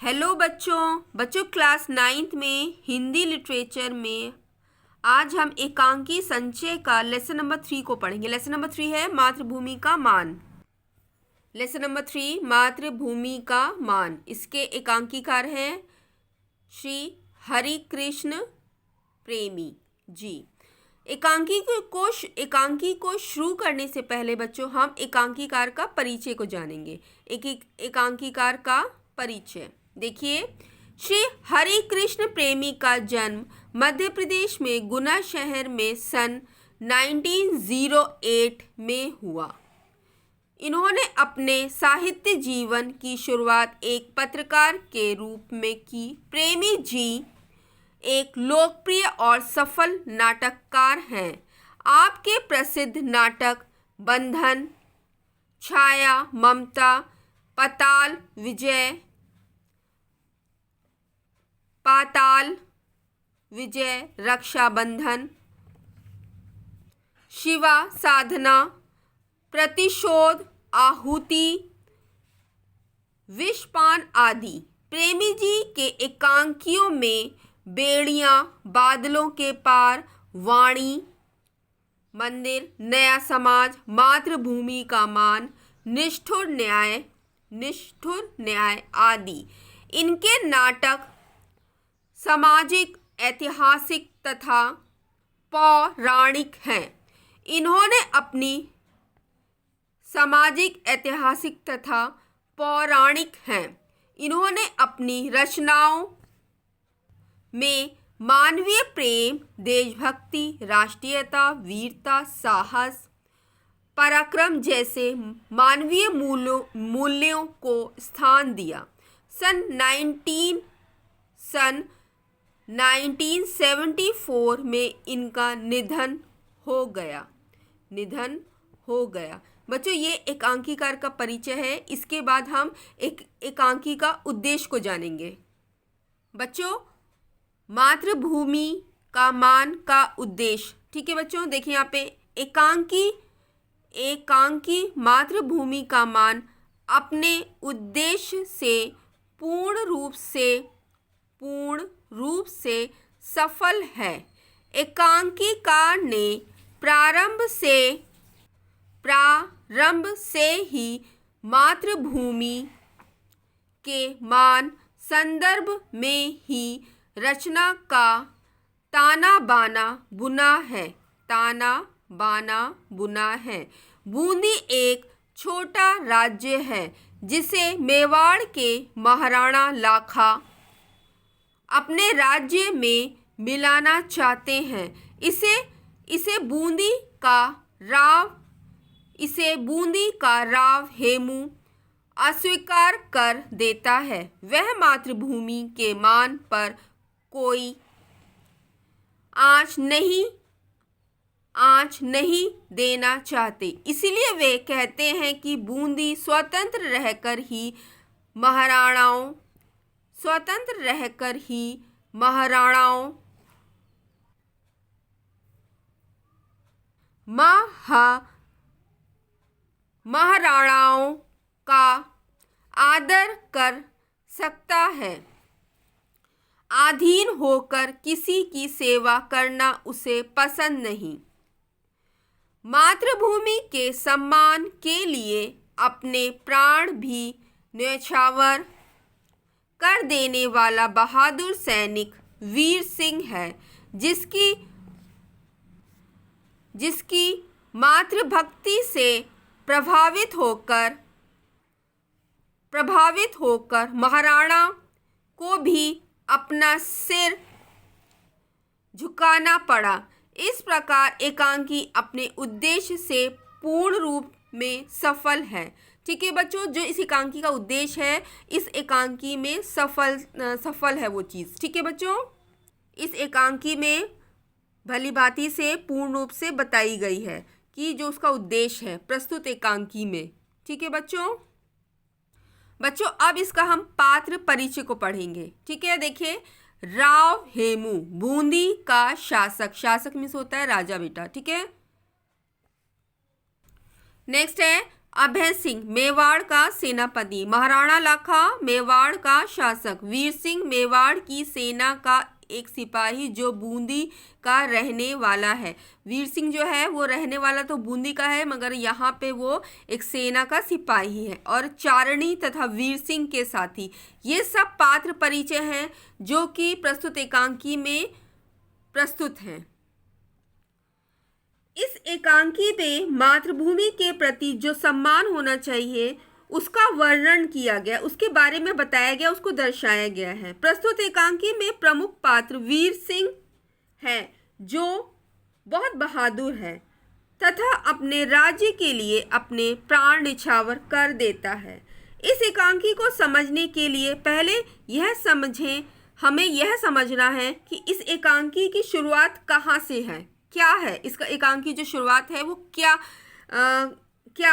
Hello बच्चों class 9th में Hindi literature में आज हम एकांकी संचय का लेसन नंबर 3 को पढ़ेंगे। लेसन नंबर 3 है मातृभूमि का मान। लेसन नंबर 3 मातृभूमि का मान। इसके एकांकीकार हैं श्री हरिकृष्ण प्रेमी जी। एकांकी को शुरू करने से पहले बच्चों हम एकांकीकार का परिचय को जानेंगे। एकांकीकार का परिचय देखिए, श्री हरिकृष्ण प्रेमी का जन्म मध्य प्रदेश में गुना शहर में सन 1908 में हुआ। इन्होंने अपने साहित्य जीवन की शुरुआत एक पत्रकार के रूप में की। प्रेमी जी एक लोकप्रिय और सफल नाटककार हैं। आपके प्रसिद्ध नाटक बंधन, छाया, ममता, पाताल विजय, रक्षाबंधन, शिवा साधना, प्रतिशोध, आहुति, विषपान आदि। प्रेमी जी के एकांकियों में बेड़ियां, बादलों के पार, वाणी, मंदिर, नया समाज, मातृभूमि का मान, निष्ठुर न्याय आदि। इनके नाटक सामाजिक, ऐतिहासिक तथा पौराणिक हैं। इन्होंने अपनी रचनाओं में मानवीय प्रेम, देशभक्ति, राष्ट्रीयता, वीरता, साहस, पराक्रम जैसे मानवीय मूल्यों को स्थान दिया। सन 1974 में इनका निधन हो गया। बच्चों, ये एकांकीकार का परिचय है। इसके बाद हम एकांकी का उद्देश्य को जानेंगे। बच्चों, मातृभूमि का मान का उद्देश्य, ठीक है बच्चों। देखिए यहाँ पे एकांकी मातृभूमि का मान अपने उद्देश्य से पूर्ण रूप से सफल है। एकांकीकार ने प्रारंभ से ही मातृभूमि के मान संदर्भ में ही रचना का ताना बाना बुना है। बूंदी एक छोटा राज्य है जिसे मेवाड़ के महाराणा लाखा अपने राज्य में मिलाना चाहते हैं। इसे बूंदी का राव हेमू अस्वीकार कर देता है। वह मातृभूमि के मान पर कोई आँच नहीं देना चाहते। इसलिए वे कहते हैं कि बूंदी स्वतंत्र रहकर ही महाराणाओं का आदर कर सकता है। अधीन होकर किसी की सेवा करना उसे पसंद नहीं। मातृभूमि के सम्मान के लिए अपने प्राण भी न्यौछावर कर देने वाला बहादुर सैनिक वीर सिंह है, जिसकी मातृभक्ति से प्रभावित होकर महाराणा को भी अपना सिर झुकाना पड़ा। इस प्रकार एकांकी अपने उद्देश्य से पूर्ण रूप में सफल है। ठीक है बच्चों, जो इस एकांकी का उद्देश्य है, इस एकांकी में सफल है वो चीज़। ठीक है बच्चों, इस एकांकी में भली भांति से पूर्ण रूप से बताई गई है कि जो उसका उद्देश्य है प्रस्तुत एकांकी में। ठीक है बच्चों, अब इसका हम पात्र परिचय को पढ़ेंगे। ठीक है, देखिए, राव हेमू बूंदी का शासक मीन्स होता है राजा बेटा। ठीक है, नेक्स्ट है अभय सिंह मेवाड़ का सेनापति, महाराणा लाखा मेवाड़ का शासक, वीर सिंह मेवाड़ की सेना का एक सिपाही जो बूंदी का रहने वाला है। वीर सिंह जो है वो रहने वाला तो बूंदी का है, मगर यहाँ पे वो एक सेना का सिपाही है। और चारणी तथा वीर सिंह के साथी, ये सब पात्र परिचय हैं जो कि प्रस्तुत एकांकी में प्रस्तुत हैं। इस एकांकी में मातृभूमि के प्रति जो सम्मान होना चाहिए उसका वर्णन किया गया, उसके बारे में बताया गया, उसको दर्शाया गया है। प्रस्तुत एकांकी में प्रमुख पात्र वीर सिंह है जो बहुत बहादुर है तथा अपने राज्य के लिए अपने प्राण न्यौछावर कर देता है। इस एकांकी को समझने के लिए पहले हमें यह समझना है कि इस एकांकी की शुरुआत कहाँ से है, क्या है इसका एकांकी जो शुरुआत है वो क्या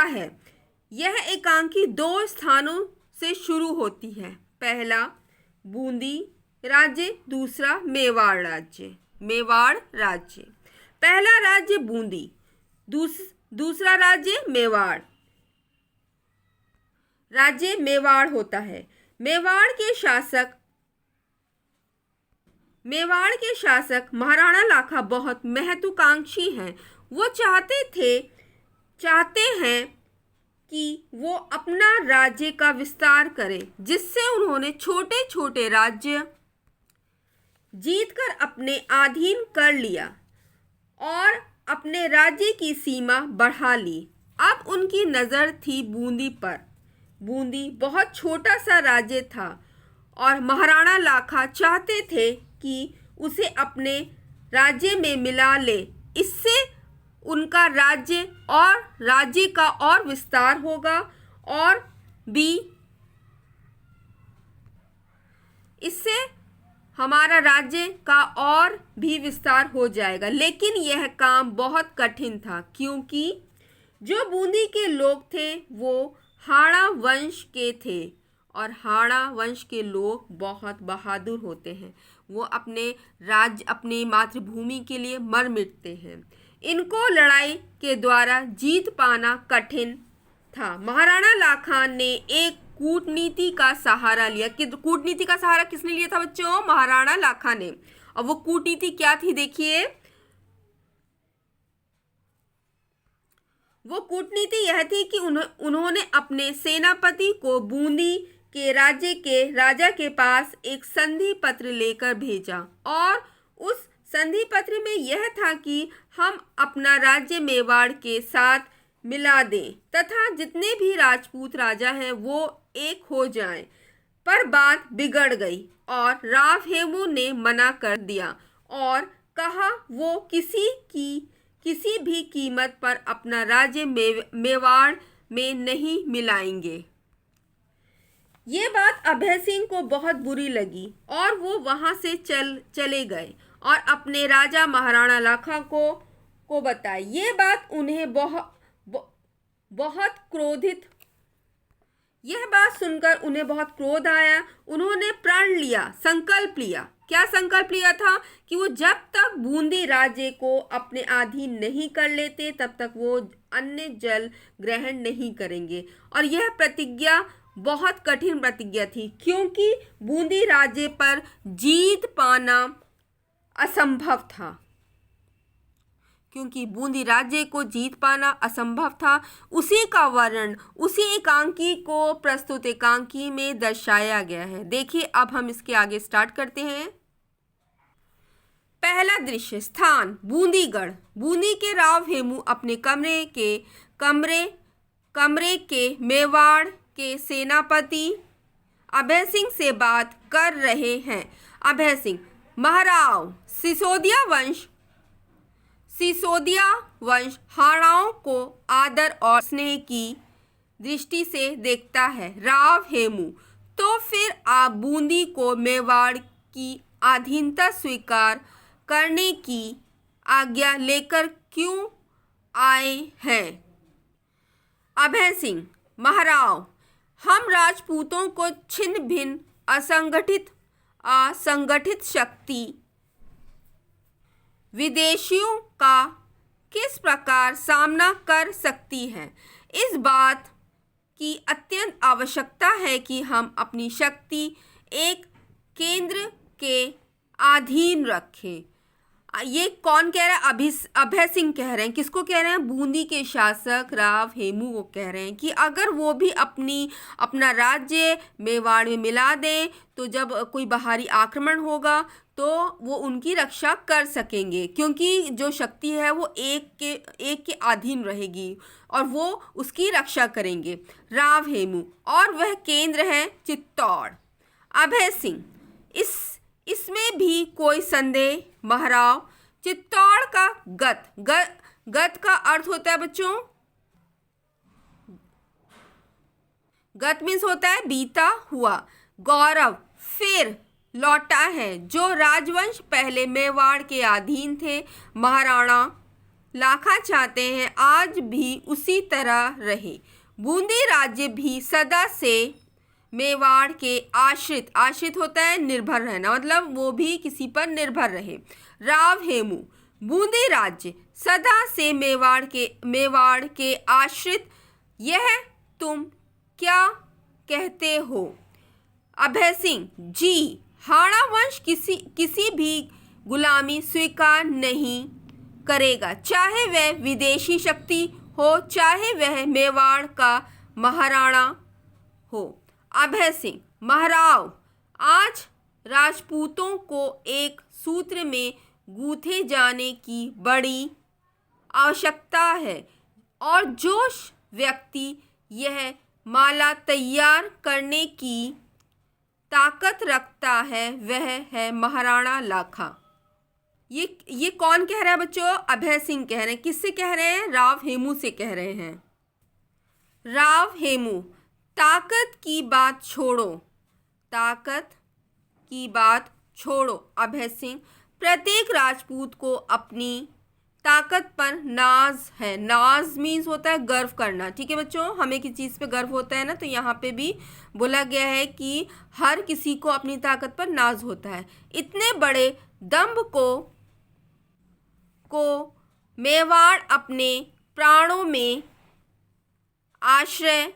है। यह एकांकी 2 स्थानों से शुरू होती है, पहला बूंदी राज्य, दूसरा मेवाड़ राज्य। पहला राज्य बूंदी, दूसरा राज्य मेवाड़। राज्य मेवाड़ होता है। मेवाड़ के शासक महाराणा लाखा बहुत महत्वाकांक्षी हैं। वो चाहते हैं कि वो अपना राज्य का विस्तार करें, जिससे उन्होंने छोटे छोटे राज्य जीतकर अपने अधीन कर लिया और अपने राज्य की सीमा बढ़ा ली। अब उनकी नज़र थी बूंदी पर। बूंदी बहुत छोटा सा राज्य था और महाराणा लाखा चाहते थे कि उसे अपने राज्य में मिला ले। इससे उनका राज्य का और विस्तार होगा और भी इससे हमारा राज्य का और भी विस्तार हो जाएगा। लेकिन यह काम बहुत कठिन था, क्योंकि जो बूंदी के लोग थे वो हाड़ा वंश के थे और हाड़ा वंश के लोग बहुत बहादुर होते हैं। वो अपनी मातृभूमि के लिए मर मिटते हैं। इनको लड़ाई के द्वारा जीत पाना कठिन था। महाराणा लाखा ने एक कूटनीति का सहारा लिया। कूटनीति का सहारा किसने लिया था बच्चों? महाराणा लाखा ने। और वो कूटनीति क्या थी देखिए। वो कूटनीति यह थी कि उन्होंने अपने सेनापति को बूंदी के राजा के पास एक संधि पत्र लेकर भेजा और उस संधि पत्र में यह था कि हम अपना राज्य मेवाड़ के साथ मिला दें तथा जितने भी राजपूत राजा हैं वो एक हो जाएं। पर बात बिगड़ गई और राव हेमू ने मना कर दिया और कहा वो किसी भी कीमत पर अपना राज्य मेवाड़ में नहीं मिलाएंगे। ये बात अभय सिंह को बहुत बुरी लगी और वो वहाँ से चले गए और अपने राजा महाराणा लाखा को बताई। ये बात उन्हें बहुत क्रोधित। यह बात सुनकर उन्हें बहुत क्रोध आया। उन्होंने संकल्प लिया। क्या संकल्प लिया था? कि वो जब तक बूंदी राज्य को अपने अधीन नहीं कर लेते तब तक वो अन्य जल ग्रहण नहीं करेंगे। और यह प्रतिज्ञा बहुत कठिन प्रतिज्ञा थी, क्योंकि बूंदी राज्य पर जीत पाना असंभव था। उसी का वर्णन उसी एकांकी को प्रस्तुत एकांकी में दर्शाया गया है। देखिए अब हम इसके आगे स्टार्ट करते हैं। पहला दृश्य स्थान बूंदीगढ़। बूंदी के राव हेमू अपने कमरे के मेवाड़ के सेनापति अभय सिंह से बात कर रहे हैं। अभय सिंह महाराव सिसोदिया वंश हाड़ाओं को आदर और स्नेह की दृष्टि से देखता है। राव हेमू तो फिर आप बूंदी को मेवाड़ की अधीनता स्वीकार करने की आज्ञा लेकर क्यों आए हैं? अभय सिंह महाराव हम राजपूतों को छिन्न भिन्न असंगठित शक्ति विदेशियों का किस प्रकार सामना कर सकती है, इस बात की अत्यंत आवश्यकता है कि हम अपनी शक्ति एक केंद्र के अधीन रखें। ये कौन कह रहा है? अभय सिंह कह रहे हैं। किसको कह रहे हैं? बूंदी के शासक राव हेमू को कह रहे हैं कि अगर वो भी अपना राज्य मेवाड़ में मिला दें तो जब कोई बाहरी आक्रमण होगा तो वो उनकी रक्षा कर सकेंगे, क्योंकि जो शक्ति है वो एक के अधीन रहेगी और वो उसकी रक्षा करेंगे। राव हेमू, और वह केंद्र है चित्तौड़। अभय सिंह, इसमें भी कोई संदेह महाराव, चित्तौड़ का गत का अर्थ होता है बच्चों, गत मीन्स होता है बीता हुआ। गौरव फिर लौटा है। जो राजवंश पहले मेवाड़ के अधीन थे, महाराणा लाखा चाहते हैं आज भी उसी तरह रहे। बूंदी राज्य भी सदा से मेवाड़ के आश्रित होता है निर्भर रहना, मतलब वो भी किसी पर निर्भर रहे। राव हेमू, बूंदी राज्य सदा से मेवाड़ के आश्रित, यह तुम क्या कहते हो? अभय सिंह, जी, हाड़ा वंश किसी भी गुलामी स्वीकार नहीं करेगा, चाहे वह विदेशी शक्ति हो, चाहे वह मेवाड़ का महाराणा हो। अभय सिंह, महाराव, आज राजपूतों को एक सूत्र में गूंथे जाने की बड़ी आवश्यकता है और जो व्यक्ति यह माला तैयार करने की ताकत रखता है वह है महाराणा लाखा। ये कौन कह रहा है बच्चों? अभय सिंह कह रहे हैं। किससे कह रहे हैं? राव हेमू से कह रहे हैं। राव हेमू, ताकत की बात छोड़ो। अभय सिंह, प्रत्येक राजपूत को अपनी ताकत पर नाज है। नाज मीन्स होता है गर्व करना। ठीक है बच्चों, हमें किसी चीज़ पे गर्व होता है ना, तो यहाँ पे भी बोला गया है कि हर किसी को अपनी ताकत पर नाज होता है। इतने बड़े दंभ को मेवाड़ अपने प्राणों में आश्रय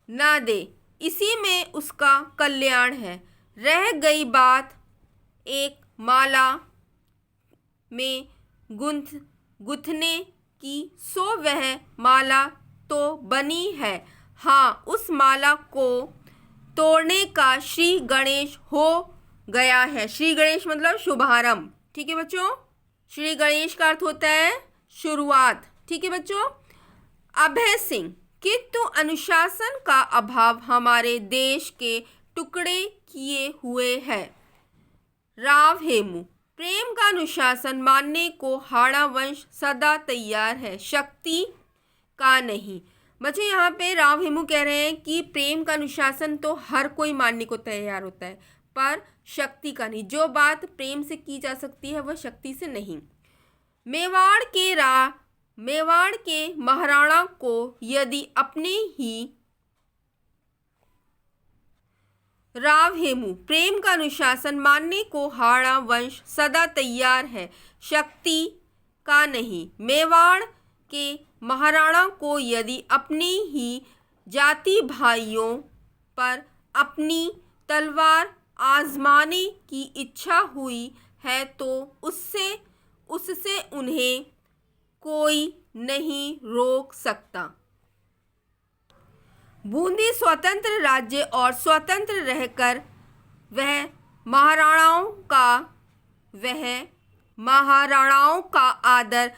न दे, इसी में उसका कल्याण है। रह गई बात एक माला में गुंथने की, सो वह माला तो बनी है। हाँ, उस माला को तोड़ने का श्री गणेश हो गया है। श्री गणेश मतलब शुभारंभ। ठीक है बच्चों, श्री गणेश का अर्थ होता है शुरुआत। ठीक है बच्चों। अभय सिंह, किंतु अनुशासन का अभाव हमारे देश के टुकड़े किए हुए है। राव हेमू, प्रेम का अनुशासन मानने को हाड़ा वंश सदा तैयार है, शक्ति का नहीं। बच्चों यहाँ पे राव हेमू कह रहे हैं कि प्रेम का अनुशासन तो हर कोई मानने को तैयार होता है, पर शक्ति का नहीं। जो बात प्रेम से की जा सकती है वह शक्ति से नहीं। मेवाड़ के महाराणा को यदि अपने ही राव हेमू, प्रेम का अनुशासन मानने को हाड़ा वंश सदा तैयार है, शक्ति का नहीं। मेवाड़ के महाराणा को यदि अपने ही जाति भाइयों पर अपनी तलवार आजमाने की इच्छा हुई है तो उससे उन्हें कोई नहीं रोक सकता। बूंदी स्वतंत्र राज्य और स्वतंत्र रहकर वह महाराणाओं का आदर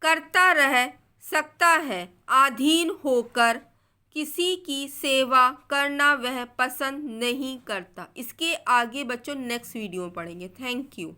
करता रह सकता है। अधीन होकर किसी की सेवा करना वह पसंद नहीं करता। इसके आगे बच्चों नेक्स्ट वीडियो में पढ़ेंगे। Thank you.